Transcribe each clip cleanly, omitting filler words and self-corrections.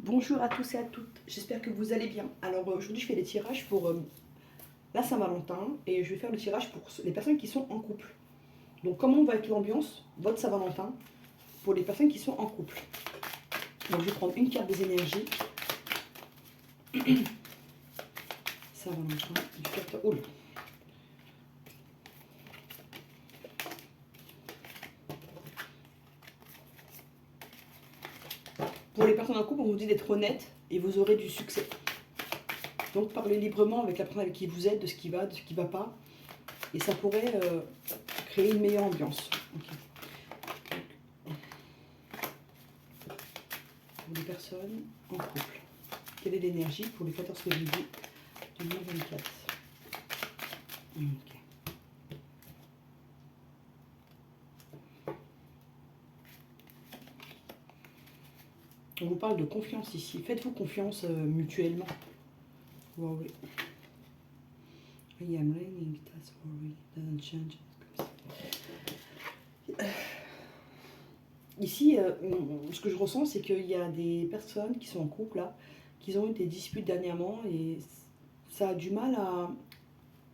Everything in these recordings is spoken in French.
Bonjour à tous et à toutes, j'espère que vous allez bien. Alors aujourd'hui je fais des tirages pour la Saint-Valentin et je vais faire le tirage pour les personnes qui sont en couple. Donc comment va être l'ambiance, votre Saint-Valentin, pour les personnes qui sont en couple. Donc je vais prendre une carte des énergies. Saint-Valentin, du 14... Oh là. Pour les personnes en couple, on vous dit d'être honnête et vous aurez du succès. Donc parlez librement avec la personne avec qui vous êtes, de ce qui va, de ce qui ne va pas. Et ça pourrait créer une meilleure ambiance. Okay. Pour les personnes en couple, quelle est l'énergie pour le 14 février 2024? Okay. On vous parle de confiance ici. Faites-vous confiance mutuellement. Wow. I am raining, that's worry, doesn't change. Ici, ce que je ressens, c'est qu'il y a des personnes qui sont en couple là, qui ont eu des disputes dernièrement et ça a du mal à,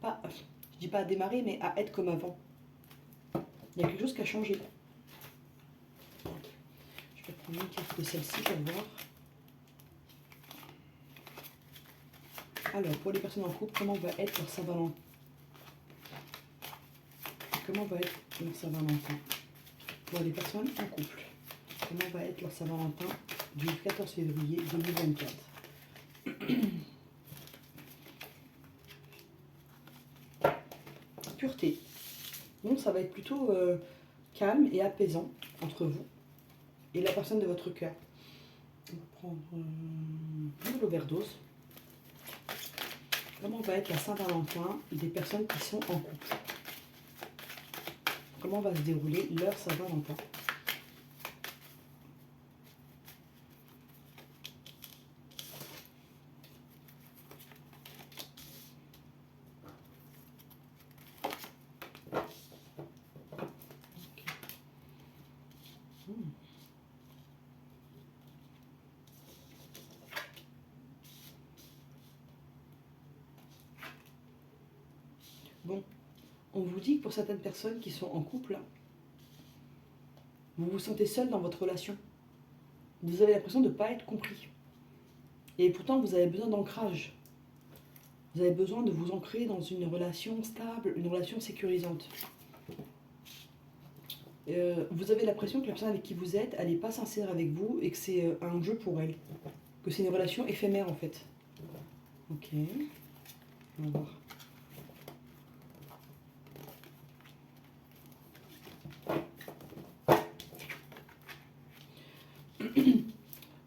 pas, je dis pas à démarrer, mais à être comme avant. Il y a quelque chose qui a changé. Je vais prendre une carte de celle-ci pour voir. Alors, pour les personnes en couple, comment va être leur Saint-Valentin? Comment va être leur Saint-Valentin? Pour les personnes en couple, comment va être leur Saint-Valentin du 14 février 2024? Pureté. Bon, ça va être plutôt calme et apaisant entre vous et la personne de votre cœur. On va prendre l'overdose. Comment va être la Saint-Valentin des personnes qui sont en couple? Comment va se dérouler leur Saint-Valentin? Bon, on vous dit que pour certaines personnes qui sont en couple, vous vous sentez seul dans votre relation. Vous avez l'impression de ne pas être compris. Et pourtant, vous avez besoin d'ancrage. Vous avez besoin de vous ancrer dans une relation stable, une relation sécurisante. Vous avez l'impression que la personne avec qui vous êtes, elle n'est pas sincère avec vous et que c'est un jeu pour elle. Que c'est une relation éphémère en fait. Ok. On va voir.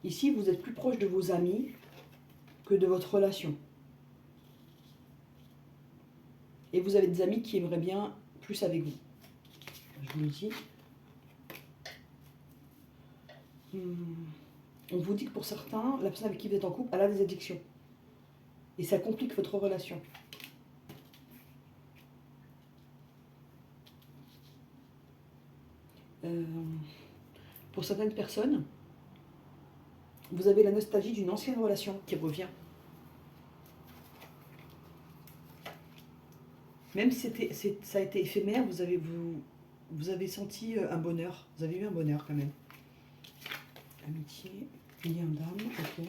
Ici, vous êtes plus proche de vos amis que de votre relation. Et vous avez des amis qui aimeraient bien plus avec vous. Je vous le dis. On vous dit que pour certains, la personne avec qui vous êtes en couple, elle a des addictions. Et ça complique votre relation. Pour certaines personnes, vous avez la nostalgie d'une ancienne relation qui revient. Même si ça a été éphémère, vous avez senti un bonheur. Vous avez eu un bonheur quand même. Amitié, lien d'âme, ok.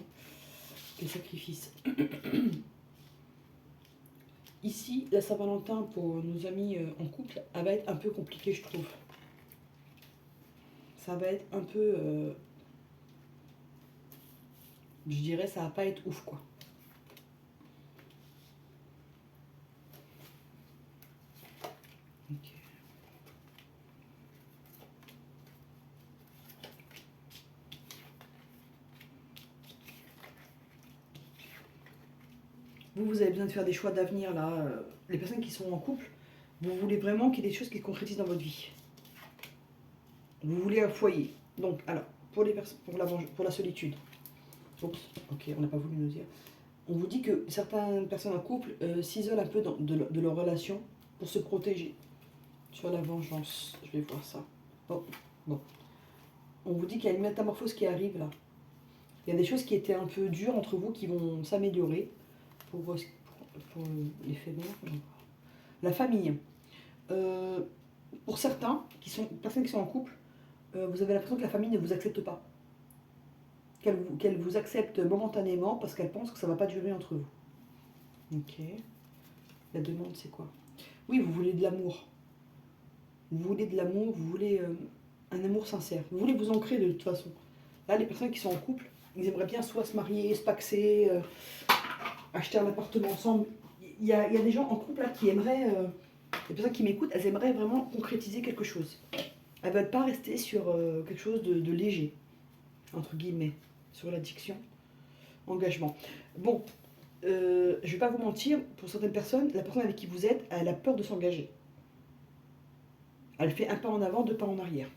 Et sacrifice. Ici, la Saint-Valentin pour nos amis en couple, elle va être un peu compliquée, je trouve. Ça va être un peu... je dirais, ça va pas être ouf, quoi. Ok. Vous avez besoin de faire des choix d'avenir, là. Les personnes qui sont en couple, vous voulez vraiment qu'il y ait des choses qui se concrétisent dans votre vie. Vous voulez un foyer. Donc, alors, pour la solitude. Oups, ok, on n'a pas voulu nous dire. On vous dit que certaines personnes en couple s'isolent un peu de leur relation pour se protéger. Sur la vengeance, je vais voir ça. Oh, bon. On vous dit qu'il y a une métamorphose qui arrive là. Il y a des choses qui étaient un peu dures entre vous qui vont s'améliorer pour l'éphémère. La famille. Pour certains, personnes qui sont en couple, vous avez l'impression que la famille ne vous accepte pas. Qu'elle vous accepte momentanément parce qu'elle pense que ça ne va pas durer entre vous. Ok. La demande, c'est quoi? Oui, vous voulez de l'amour. Vous voulez de l'amour, vous voulez un amour sincère. Vous voulez vous ancrer de toute façon. Là, les personnes qui sont en couple, ils aimeraient bien soit se marier, se paxer, acheter un appartement ensemble. Il y a des gens en couple là qui aimeraient, les personnes qui m'écoutent, elles aimeraient vraiment concrétiser quelque chose. Elles ne veulent pas rester sur quelque chose de léger, entre guillemets, sur l'addiction, engagement. Bon, je ne vais pas vous mentir, pour certaines personnes, la personne avec qui vous êtes, elle a peur de s'engager. Elle fait un pas en avant, deux pas en arrière.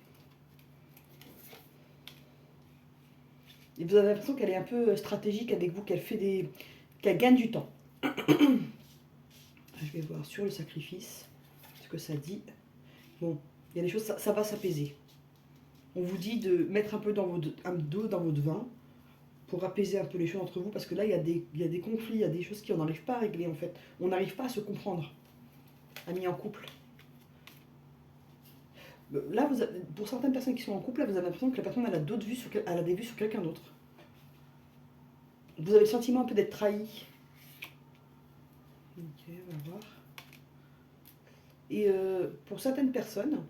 Et vous avez l'impression qu'elle est un peu stratégique avec vous, qu'elle gagne du temps. Je vais voir sur le sacrifice ce que ça dit. Bon, il y a des choses, ça va s'apaiser. On vous dit de mettre un peu d'eau dans votre vin pour apaiser un peu les choses entre vous, parce que là, il y a des conflits, il y a des choses qu'on n'arrive pas à régler en fait. On n'arrive pas à se comprendre, amis en couple. Là, pour certaines personnes qui sont en couple, là, vous avez l'impression que la personne elle a des vues sur quelqu'un d'autre. Vous avez le sentiment un peu d'être trahi. Ok, on va voir. Et pour certaines personnes,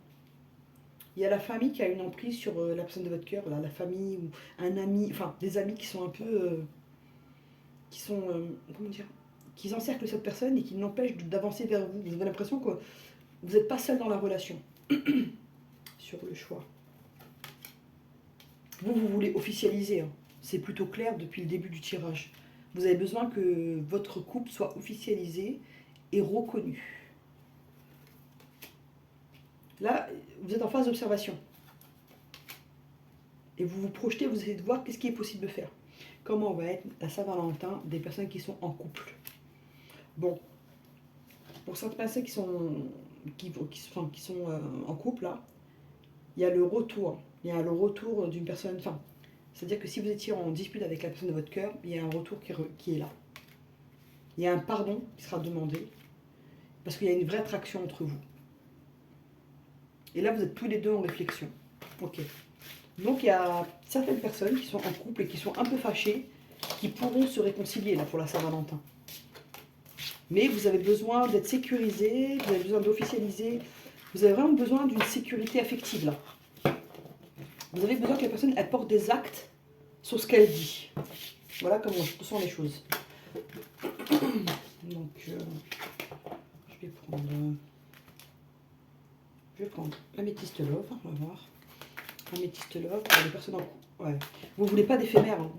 il y a la famille qui a une emprise sur la personne de votre cœur, la famille ou un ami, enfin des amis qui sont un peu, comment dire, qui encerclent cette personne et qui l'empêchent d'avancer vers vous. Vous avez l'impression que vous n'êtes pas seul dans la relation. Sur le choix. Vous voulez officialiser, hein. C'est plutôt clair depuis le début du tirage. Vous avez besoin que votre couple soit officialisé et reconnu. Là, vous êtes en phase d'observation. Et vous vous projetez, vous essayez de voir qu'est-ce qui est possible de faire. Comment va être la Saint-Valentin des personnes qui sont en couple. Bon, pour certaines personnes qui sont en couple, là, il y a le retour. Il y a le retour d'une personne, enfin, c'est-à-dire que si vous étiez en dispute avec la personne de votre cœur, il y a un retour qui est là. Il y a un pardon qui sera demandé, parce qu'il y a une vraie attraction entre vous. Et là, vous êtes tous les deux en réflexion. Ok. Donc, il y a certaines personnes qui sont en couple et qui sont un peu fâchées, qui pourront se réconcilier là pour la Saint-Valentin. Mais vous avez besoin d'être sécurisé, vous avez besoin d'officialiser, vous avez vraiment besoin d'une sécurité affective là. Vous avez besoin que la personne elle porte des actes sur ce qu'elle dit. Voilà comment sont les choses. Donc, je vais prendre Améthyste Love, on va voir. Améthyste Love, les personnes en couple. Ouais. Vous voulez pas d'éphémère, hein.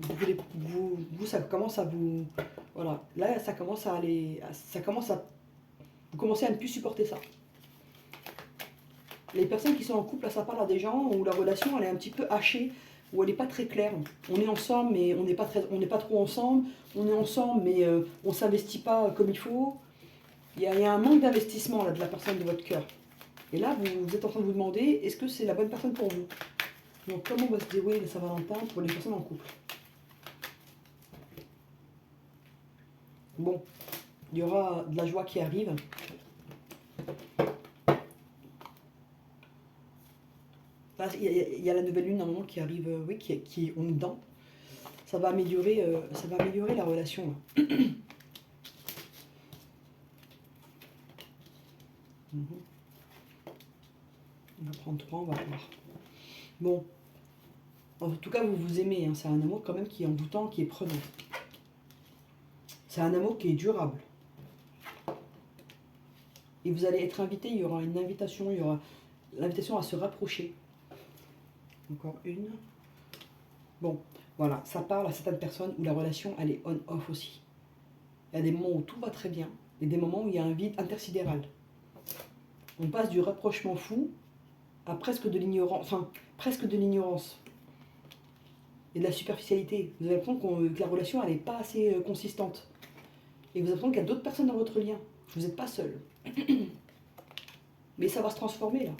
Vous, ça commence à vous. Voilà, là ça commence à aller. Vous commencez à ne plus supporter ça. Les personnes qui sont en couple, là, ça parle à des gens où la relation elle est un petit peu hachée, où elle n'est pas très claire. On est ensemble, mais on n'est pas trop ensemble. On est ensemble, mais on ne s'investit pas comme il faut. Il y a un manque d'investissement là de la personne de votre cœur. Et là, vous êtes en train de vous demander, est-ce que c'est la bonne personne pour vous? Donc, comment va se dérouler le Saint-Valentin pour les personnes en couple? Bon, il y aura de la joie qui arrive. Il y a la nouvelle lune, normalement, qui arrive, oui, qui on est dedans. Ça va améliorer la relation. On va prendre 3, on va voir. Bon, en tout cas, vous vous aimez. Hein. C'est un amour quand même qui est envoûtant, qui est prenant. C'est un amour qui est durable. Et vous allez être invité, il y aura une invitation, il y aura l'invitation à se rapprocher. Encore une. Bon, voilà, ça parle à certaines personnes où la relation, elle est on-off aussi. Il y a des moments où tout va très bien, et des moments où il y a un vide intersidéral. On passe du rapprochement fou à presque de l'ignorance, et de la superficialité. Vous avez l'impression que la relation, elle n'est pas assez consistante. Et vous avez l'impression qu'il y a d'autres personnes dans votre lien. Vous n'êtes pas seul. Mais ça va se transformer là.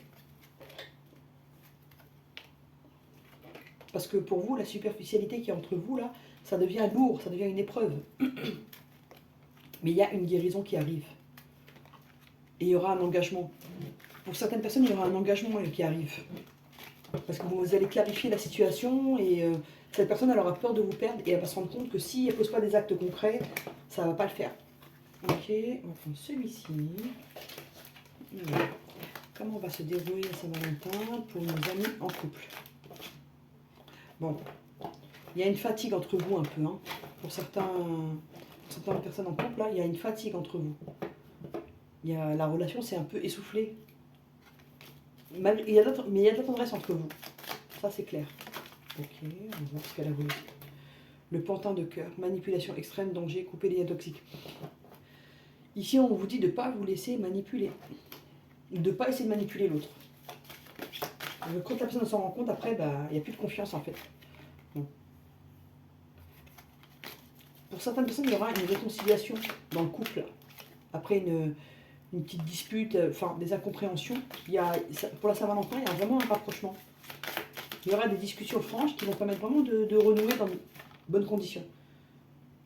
Parce que pour vous, la superficialité qui est entre vous, là, ça devient lourd, ça devient une épreuve. Mais il y a une guérison qui arrive. Et il y aura un engagement. Pour certaines personnes, il y aura un engagement qui arrive. Parce que vous allez clarifier la situation et cette personne, elle aura peur de vous perdre et elle va se rendre compte que si elle ne pose pas des actes concrets, ça ne va pas le faire. Ok, on va prendre celui-ci. Comment va se dérouler la Saint-Valentin pour nos amis en couple? Bon, il y a une fatigue entre vous un peu. Hein. Pour certaines personnes en couple, là, il y a une fatigue entre vous. La relation s'est un peu essoufflée. Mais il y a de la tendresse entre vous. Ça, c'est clair. Ok, on va voir ce qu'elle a voulu. Le pantin de cœur, manipulation extrême, danger, couper les liens toxiques. Ici, on vous dit de ne pas vous laisser manipuler. De ne pas essayer de manipuler l'autre. Quand la personne s'en rend compte, après, il n'y a plus de confiance en fait. Bon. Pour certaines personnes, il y aura une réconciliation dans le couple. Après une petite dispute, enfin des incompréhensions. Pour la Saint-Valentin, il y a vraiment un rapprochement. Il y aura des discussions franches qui vont permettre vraiment de renouer dans de bonnes conditions.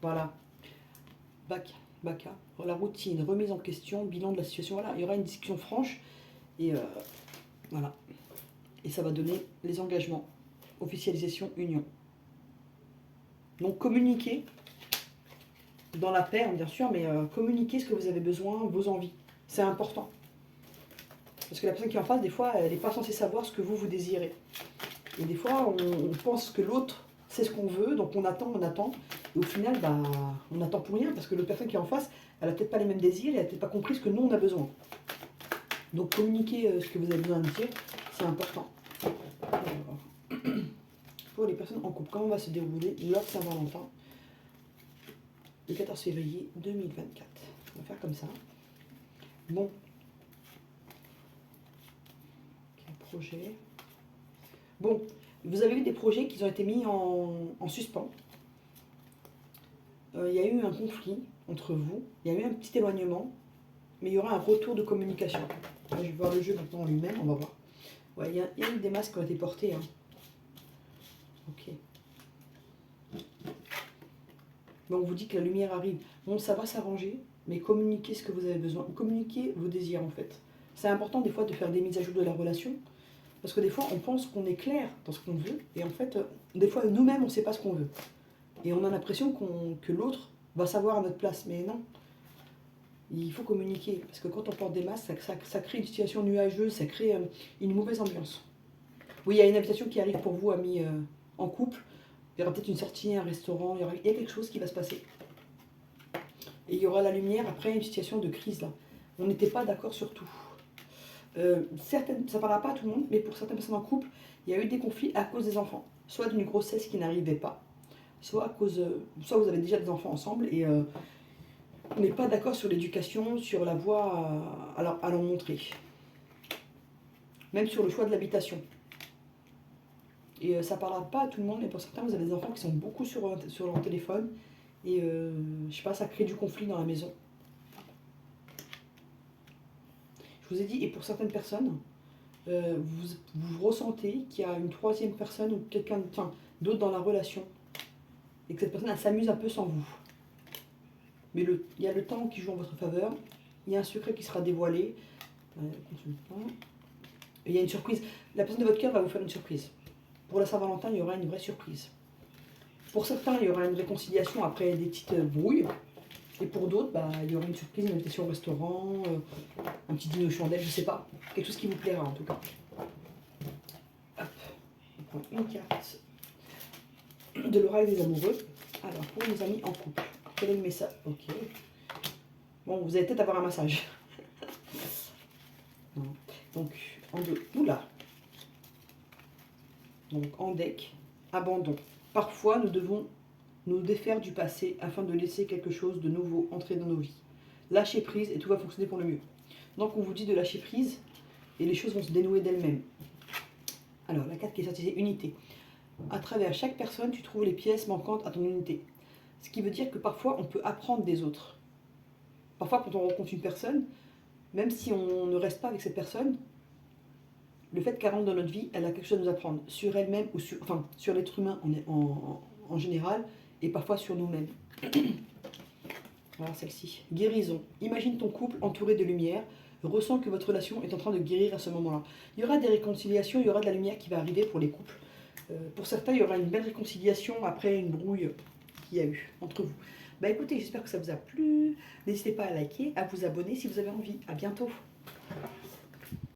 Voilà. Baka, la routine, remise en question, bilan de la situation. Voilà, il y aura une discussion franche et voilà. Et ça va donner les engagements, officialisation, union. Donc communiquez dans la paix, bien sûr, mais communiquez ce que vous avez besoin, vos envies. C'est important. Parce que la personne qui est en face, des fois, elle n'est pas censée savoir ce que vous désirez. Et des fois, on pense que l'autre sait ce qu'on veut, donc on attend. Et au final, on attend pour rien, parce que l'autre personne qui est en face, elle n'a peut-être pas les mêmes désirs, et elle n'a peut-être pas compris ce que nous, on a besoin. Donc communiquer ce que vous avez besoin de dire, c'est important. Alors, pour les personnes en couple, comment va se dérouler leur Saint-Valentin le 14 février 2024. On va faire comme ça. Bon. Projet. Bon, vous avez eu des projets qui ont été mis en suspens. Il y a eu un conflit entre vous, il y a eu un petit éloignement, mais il y aura un retour de communication. Je vais voir le jeu maintenant en lui-même, on va voir. Ouais, il y a eu des masques qui ont été portés. Hein. Ok. Bon, on vous dit que la lumière arrive. Bon, ça va s'arranger, mais communiquez ce que vous avez besoin. Communiquez vos désirs, en fait. C'est important, des fois, de faire des mises à jour de la relation. Parce que des fois, on pense qu'on est clair dans ce qu'on veut. Et en fait, des fois, nous-mêmes, on ne sait pas ce qu'on veut. Et on a l'impression que l'autre va savoir à notre place. Mais non. Il faut communiquer. Parce que quand on porte des masques, ça crée une situation nuageuse. Ça crée une mauvaise ambiance. Oui, il y a une invitation qui arrive pour vous, amis en couple. Il y aura peut-être une sortie, un restaurant. Il y a quelque chose qui va se passer. Et il y aura la lumière après une situation de crise. Là. On n'était pas d'accord sur tout. Ça ne parlera pas à tout le monde, mais pour certaines personnes en couple, il y a eu des conflits à cause des enfants. Soit d'une grossesse qui n'arrivait pas, soit à cause, soit vous avez déjà des enfants ensemble et on n'est pas d'accord sur l'éducation, sur la voie à leur montrer. Même sur le choix de l'habitation. Et ça ne parlera pas à tout le monde, mais pour certains, vous avez des enfants qui sont beaucoup sur leur téléphone. Et je sais pas, ça crée du conflit dans la maison. Je vous ai dit, et pour certaines personnes, vous ressentez qu'il y a une troisième personne ou quelqu'un d'autre dans la relation et que cette personne elle s'amuse un peu sans vous. Mais il y a le temps qui joue en votre faveur, il y a un secret qui sera dévoilé. Et il y a une surprise. La personne de votre cœur va vous faire une surprise. Pour la Saint-Valentin, il y aura une vraie surprise. Pour certains, il y aura une réconciliation après des petites brouilles. Et pour d'autres, il y aura une surprise, une invitation au restaurant, un petit dîner aux chandelles, je sais pas. Quelque chose qui vous plaira en tout cas. Hop, on prend une carte de l'oraille des amoureux. Alors, pour les amis en couple, quel est le message? Ok. Bon, vous allez peut-être avoir un massage. Donc, en deux. Oula. Donc, en deck, abandon. Parfois, nous devons nous défaire du passé afin de laisser quelque chose de nouveau entrer dans nos vies. Lâcher prise et tout va fonctionner pour le mieux. Donc on vous dit de lâcher prise et les choses vont se dénouer d'elles-mêmes. Alors la carte qui est sortie c'est unité. À travers chaque personne tu trouves les pièces manquantes à ton unité. Ce qui veut dire que parfois on peut apprendre des autres. Parfois quand on rencontre une personne, même si on ne reste pas avec cette personne, Le fait qu'elle rentre dans notre vie, elle a quelque chose à nous apprendre sur elle-même ou sur, enfin, sur l'être humain en général et parfois sur nous-mêmes. Voilà celle-ci. Guérison. Imagine ton couple entouré de lumière. Ressens que votre relation est en train de guérir à ce moment-là. Il y aura des réconciliations, il y aura de la lumière qui va arriver pour les couples. Pour certains, il y aura une belle réconciliation après une brouille qu'il y a eu entre vous. Bah écoutez, j'espère que ça vous a plu. N'hésitez pas à liker, à vous abonner si vous avez envie. À bientôt.